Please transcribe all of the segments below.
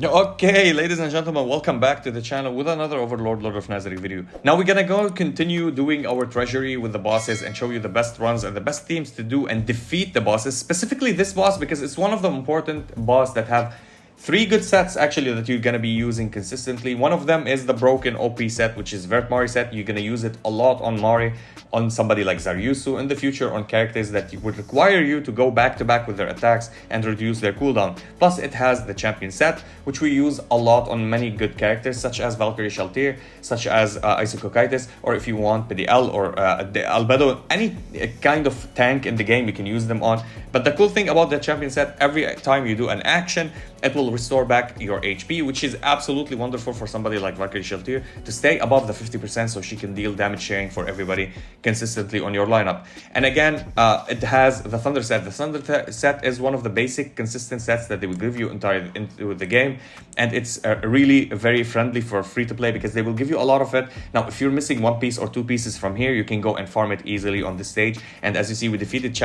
Okay, ladies and gentlemen, welcome back to the channel with another Overlord Lord of Nazarick video. Now we're gonna continue doing our treasury with the bosses and show you the best runs and the best themes to do and defeat the bosses. Specifically this boss because it's one of the important boss that have three good sets actually that you're gonna be using consistently. One of them is the broken OP set, which is Vert Mari set. You're gonna use it a lot on Mari, on somebody like Zaryusu in the future, on characters that would require you to go back to back with their attacks and reduce their cooldown. Plus it has the champion set, which we use a lot on many good characters such as Valkyrie Shaltir, such as Isekai, or if you want PDL or the Albedo, any kind of tank in the game you can use them on. But the cool thing about the champion set, every time you do an action, it will restore back your HP, which is absolutely wonderful for somebody like Valkyrie Shaltir to stay above the 50% so she can deal damage sharing for everybody consistently on your lineup. And again, it has the Thunder set. The Thunder set is one of the basic consistent sets that they will give you into the game, and it's really very friendly for free to play because they will give you a lot of it. Now, if you're missing one piece or two pieces from here, you can go and farm it easily on this stage. And as you see, we defeated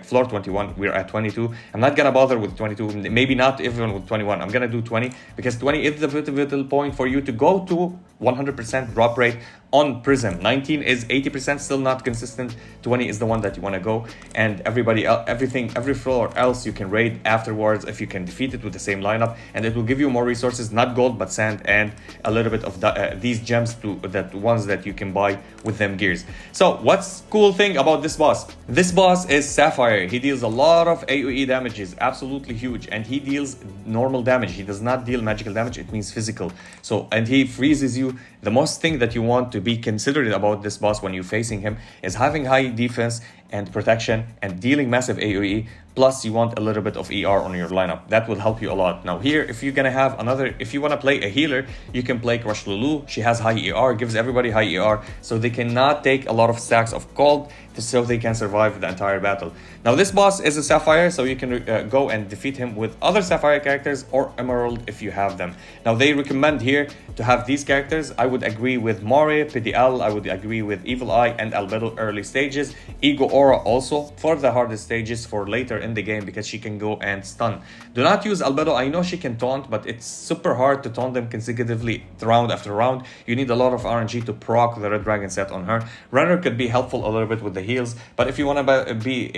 floor 21. We're at 22. I'm not gonna bother with 22, maybe not even with 21. I'm gonna do 20 because 20 is the pivotal point for you to go to 100% drop rate on Prism. 19 is 80%, still not consistent. 20 is the one that you want to go, and everybody else, every floor else you can raid afterwards if you can defeat it with the same lineup, and it will give you more resources, not gold but sand, and a little bit of these gems to that ones that you can buy with them gears. So what's cool thing about this boss? This boss is Sapphire. He deals a lot of AoE damages, absolutely huge, and he deals normal damage. He does not deal magical damage, it means physical. So, and he freezes you. The most thing that you want to be considerate about this boss when you're facing him is having high defense and protection and dealing massive AoE, plus you want a little bit of ER on your lineup. That will help you a lot. Now here, if you're gonna have if you want to play a healer, you can play Crush Lulu. She has high ER, gives everybody high ER, so they cannot take a lot of stacks of gold so they can survive the entire battle. Now this boss is a Sapphire, so you can go and defeat him with other Sapphire characters or Emerald if you have them. Now they recommend here to have these characters. I would agree with Mori, PDL, I would agree with Evil Eye and Albedo early stages. Ego Aura also for the hardest stages for later in the game because she can go and stun. Do not use Albedo. I know she can taunt, but it's super hard to taunt them consecutively round after round. You need a lot of RNG to proc the Red Dragon set on her. Runner could be helpful a little bit with the heals, but if you want to be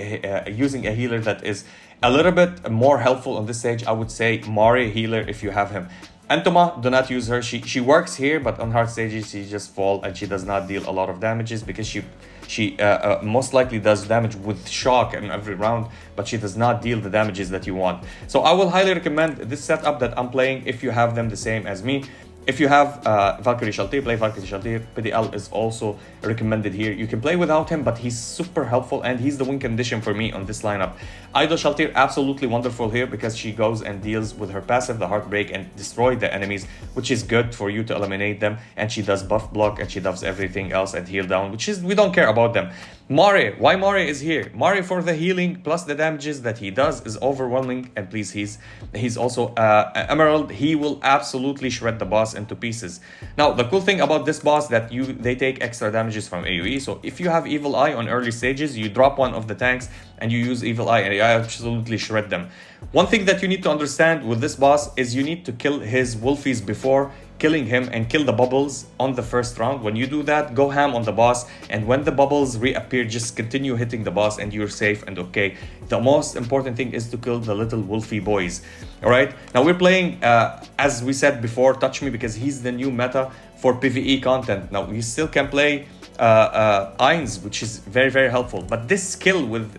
using a healer that is a little bit more helpful on this stage, I would say Mari healer if you have him. Antoma, do not use her. She works here, but on hard stages she just fall and she does not deal a lot of damages because she most likely does damage with shock in every round, but she does not deal the damages that you want. So I will highly recommend this setup that I'm playing if you have them the same as me. If you have Valkyrie Shaltir, play Valkyrie Shaltir. PDL is also recommended here. You can play without him, but he's super helpful and he's the win condition for me on this lineup. Idol Shaltir, absolutely wonderful here because she goes and deals with her passive, the Heartbreak, and destroy the enemies, which is good for you to eliminate them. And she does buff block and she does everything else and heal down, which is, we don't care about them. Mari, why Mari is here? Mari for the healing plus the damages that he does is overwhelming, and please, he's also Emerald. He will absolutely shred the boss into pieces. Now the cool thing about this boss that they take extra damages from AoE. So if you have Evil Eye on early stages, you drop one of the tanks and you use Evil Eye and you absolutely shred them. One thing that you need to understand with this boss is you need to kill his Wolfies before killing him and kill the bubbles on the first round. When you do that, go ham on the boss, and when the bubbles reappear, just continue hitting the boss and you're safe and okay. The most important thing is to kill the little wolfy boys. All right, now we're playing as we said before, Touch Me, because he's the new meta for PvE content. Now you still can play Ainz, which is very helpful, but this skill with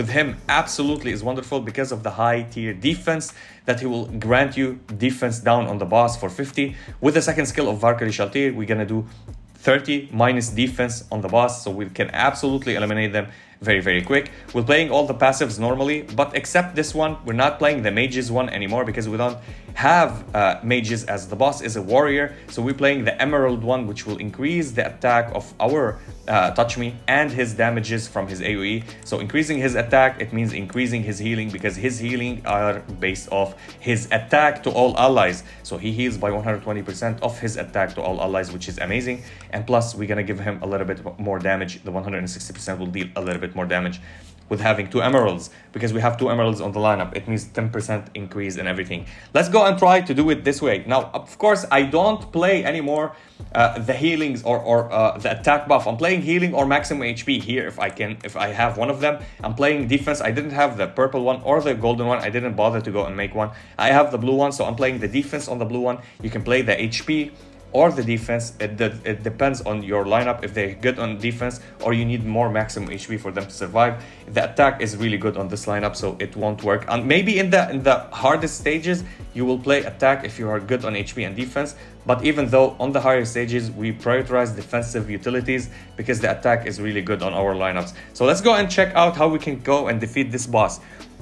him absolutely is wonderful because of the high tier defense that he will grant you defense down on the boss for 50. With the second skill of Valkyrie Shaltir, we're gonna do 30 minus defense on the boss, so we can absolutely eliminate them very quick. We're playing all the passives normally, but except this one, we're not playing the mages one anymore because we don't have mages, as the boss is a warrior. So we're playing the Emerald one, which will increase the attack of our Touch Me and his damages from his AoE. So increasing his attack, it means increasing his healing because his healing are based off his attack to all allies. So he heals by 120% of his attack to all allies, which is amazing. And plus we're gonna give him a little bit more damage. The 160% will deal a little bit more damage with having 2 emeralds, because we have 2 emeralds on the lineup. It means 10% increase in everything. Let's go and try to do it this way. Now, of course, I don't play anymore the healings or the attack buff. I'm playing healing or maximum HP here if I have one of them. I'm playing defense. I didn't have the purple one or the golden one. I didn't bother to go and make one. I have the blue one, so I'm playing the defense on the blue one. You can play the HP or the defense. It depends on your lineup, if they're good on defense or you need more maximum HP for them to survive. The attack is really good on this lineup, so it won't work. And maybe in the hardest stages you will play attack if you are good on HP and defense, but even though on the higher stages we prioritize defensive utilities because the attack is really good on our lineups. So let's go and check out how we can go and defeat this boss.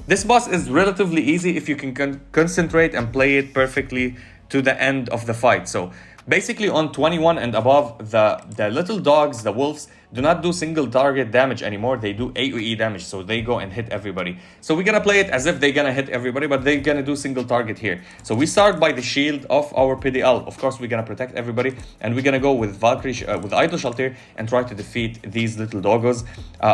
This boss is relatively easy if you can concentrate and play it perfectly to the end of the fight. So basically on 21 and above, the little dogs, the wolves, do not do single target damage anymore. They do AoE damage, so they go and hit everybody. So we're gonna play it as if they're gonna hit everybody, but they're gonna do single target here. So we start by the shield of our PDL. Of course, we're gonna protect everybody, and we're gonna go with Valkyrie, with Idol Shaltir, and try to defeat these little doggos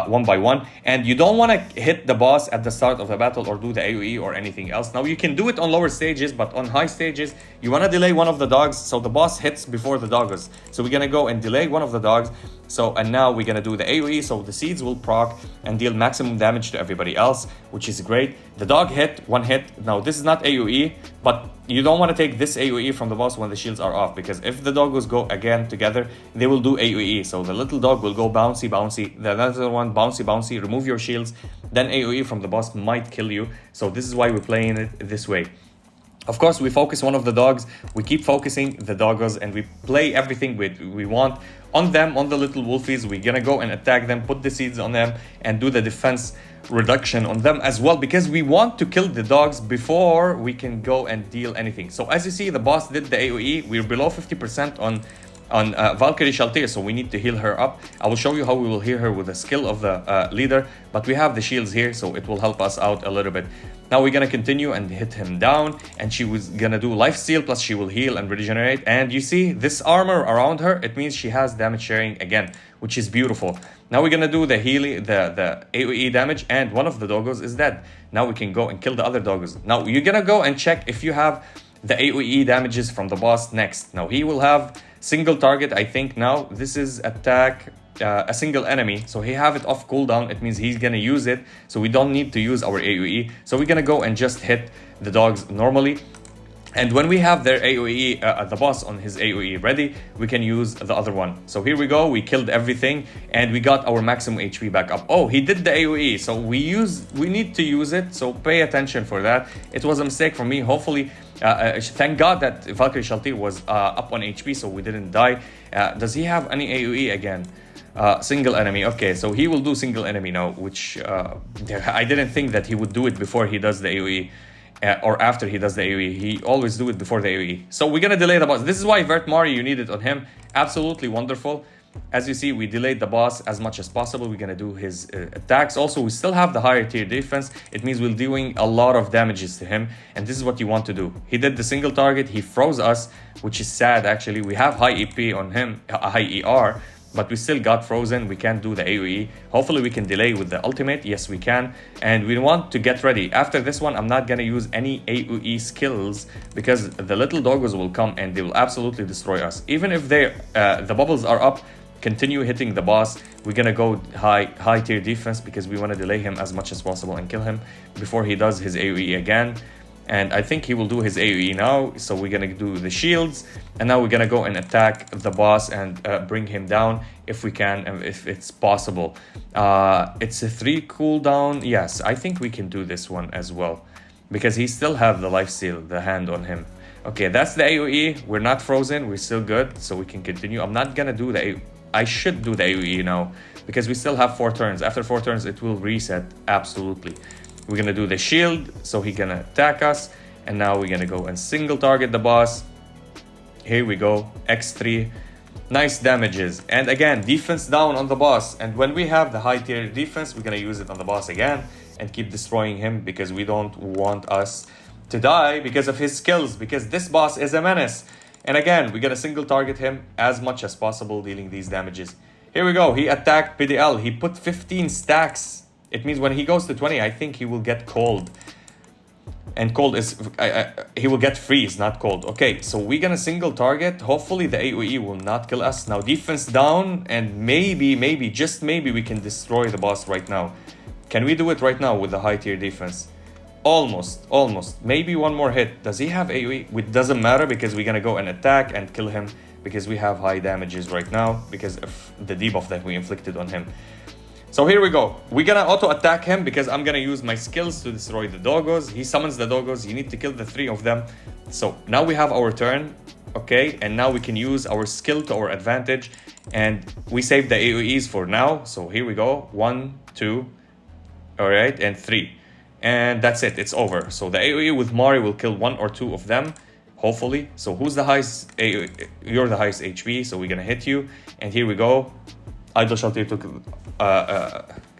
one by one. And you don't wanna hit the boss at the start of the battle or do the AoE or anything else. Now you can do it on lower stages, but on high stages, you wanna delay one of the dogs so the boss hits before the doggos. So we're gonna go and delay one of the dogs. So, and now we're gonna do the AoE, so the seeds will proc and deal maximum damage to everybody else, which is great. The dog hit, one hit. Now this is not AoE, but you don't want to take this AoE from the boss when the shields are off, because if the doggos go again together, they will do AoE. So the little dog will go bouncy, bouncy, the other one bouncy, bouncy, remove your shields, then AoE from the boss might kill you. So this is why we're playing it this way. Of course, we focus one of the dogs, we keep focusing the doggos, and we play everything we want on them, on the little wolfies. We're gonna go and attack them, put the seeds on them, and do the defense reduction on them as well, because we want to kill the dogs before we can go and deal anything. So as you see, the boss did the AoE. We're below 50% on Valkyrie Shaltir, so we need to heal her up. I will show you how we will heal her with the skill of the leader, but we have the shields here, so it will help us out a little bit. Now we're gonna continue and hit him down, and she was gonna do life steal, plus she will heal and regenerate. And you see this armor around her, it means she has damage sharing again, which is beautiful. Now we're gonna do the healing, the AoE damage, and one of the doggos is dead. Now we can go and kill the other doggos. Now you're gonna go and check if you have the AoE damages from the boss next. Now he will have single target, I think. Now this is attack a single enemy, so he have it off cooldown. It means he's gonna use it, so we don't need to use our AoE. So we're gonna go and just hit the dogs normally, and when we have their AoE, the boss on his AoE ready, we can use the other one. So here we go, we killed everything, and we got our maximum HP back up. Oh, he did the AoE, so we need to use it, so pay attention for that. It was a mistake for me. Hopefully, thank God that Valkyrie Shaltir was up on HP, so we didn't die. Does he have any AoE again? Single enemy. Okay, so he will do single enemy now, which I didn't think that he would do it before he does the AoE. Or after he does the AoE. He always do it before the AoE. So we're gonna delay the boss. This is why Vert Mari, you need it on him. Absolutely wonderful. As you see, we delayed the boss as much as possible. We're gonna do his attacks. Also, we still have the higher tier defense. It means we're doing a lot of damages to him, and this is what you want to do. He did the single target. He froze us, which is sad actually. We have high EP on him, a high ER, but we still got frozen. We can't do the AoE. Hopefully we can delay with the ultimate. Yes, we can. And we want to get ready. After this one, I'm not gonna use any AoE skills, because the little doggos will come and they will absolutely destroy us. Even if they the bubbles are up, continue hitting the boss. We're gonna go high tier defense, because we want to delay him as much as possible and kill him before he does his AoE again. And I think he will do his AoE now, so we're gonna do the shields, and now we're gonna go and attack the boss and bring him down if we can, and if it's possible. It's a 3 cooldown. Yes, I think we can do this one as well, because he still have the life steal, the hand on him. Okay, that's the AoE. We're not frozen, we're still good, so we can continue. I'm not gonna do the AoE. I should do the AoE now, because we still have 4 turns. After 4 turns, it will reset, absolutely. We're gonna do the shield, so he's gonna attack us, and now we're gonna go and single target the boss. Here we go, X3, nice damages. And again, defense down on the boss, and when we have the high tier defense, we're gonna use it on the boss again and keep destroying him, because we don't want us to die because of his skills, because this boss is a menace. And again, we're gonna single target him as much as possible, dealing these damages. Here we go, he attacked PDL, he put 15 stacks It means when he goes to 20, I think he will get cold. And cold is, he will get freeze, not cold. Okay, so we're gonna single target. Hopefully the AoE will not kill us. Now defense down, and maybe, just maybe we can destroy the boss right now. Can we do it right now with the high tier defense? Almost. Maybe one more hit. Does he have AoE? It doesn't matter because we're gonna go and attack and kill him because we have high damages right now because of the debuff that we inflicted on him. So here we go. We're gonna auto attack him because I'm gonna use my skills to destroy the doggos. He summons the doggos. You need to kill the 3 of them. So now we have our turn, okay? And now we can use our skill to our advantage. And we save the AoEs for now. So here we go. 1, 2, all right, and 3. And that's it. It's over. So the AoE with Mari will kill 1 or 2 of them, hopefully. So who's the highest AoE? You're the highest HP, so we're gonna hit you. And here we go. Idol Shaltir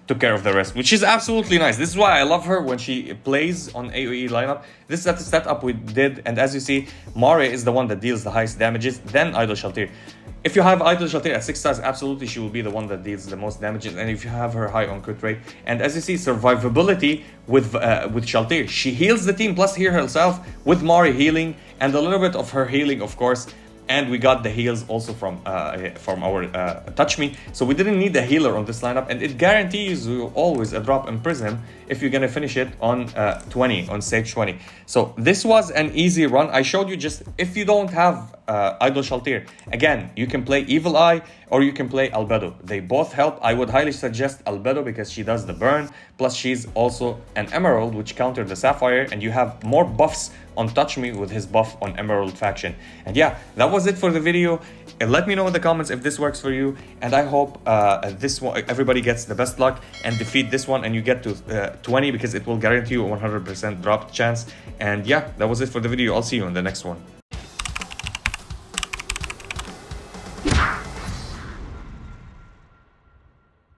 took care of the rest, which is absolutely nice. This is why I love her when she plays on AoE lineup. This is the setup we did, and as you see, Mari is the one that deals the highest damages, then Idol Shaltir. If you have Idol Shaltir at 6 stars, absolutely she will be the one that deals the most damages, and if you have her high on crit rate. And as you see, survivability with Shaltir. She heals the team plus heal herself with Mari healing, and a little bit of her healing, of course. And we got the heals also from our Touch Me. So we didn't need a healer on this lineup. And it guarantees you always a drop in Prism if you're going to finish it on 20, on stage 20. So this was an easy run. I showed you just, if you don't have Idol Shaltir, again, you can play Evil Eye or you can play Albedo. They both help. I would highly suggest Albedo because she does the burn. Plus she's also an Emerald, which countered the Sapphire. And you have more buffs on Touch Me with his buff on Emerald faction. And yeah, that was it for the video. And let me know in the comments if this works for you. And I hope this one, everybody gets the best luck and defeat this one and you get to 20 because it will guarantee you a 100% drop chance. And yeah, that was it for the video. I'll see you in the next one.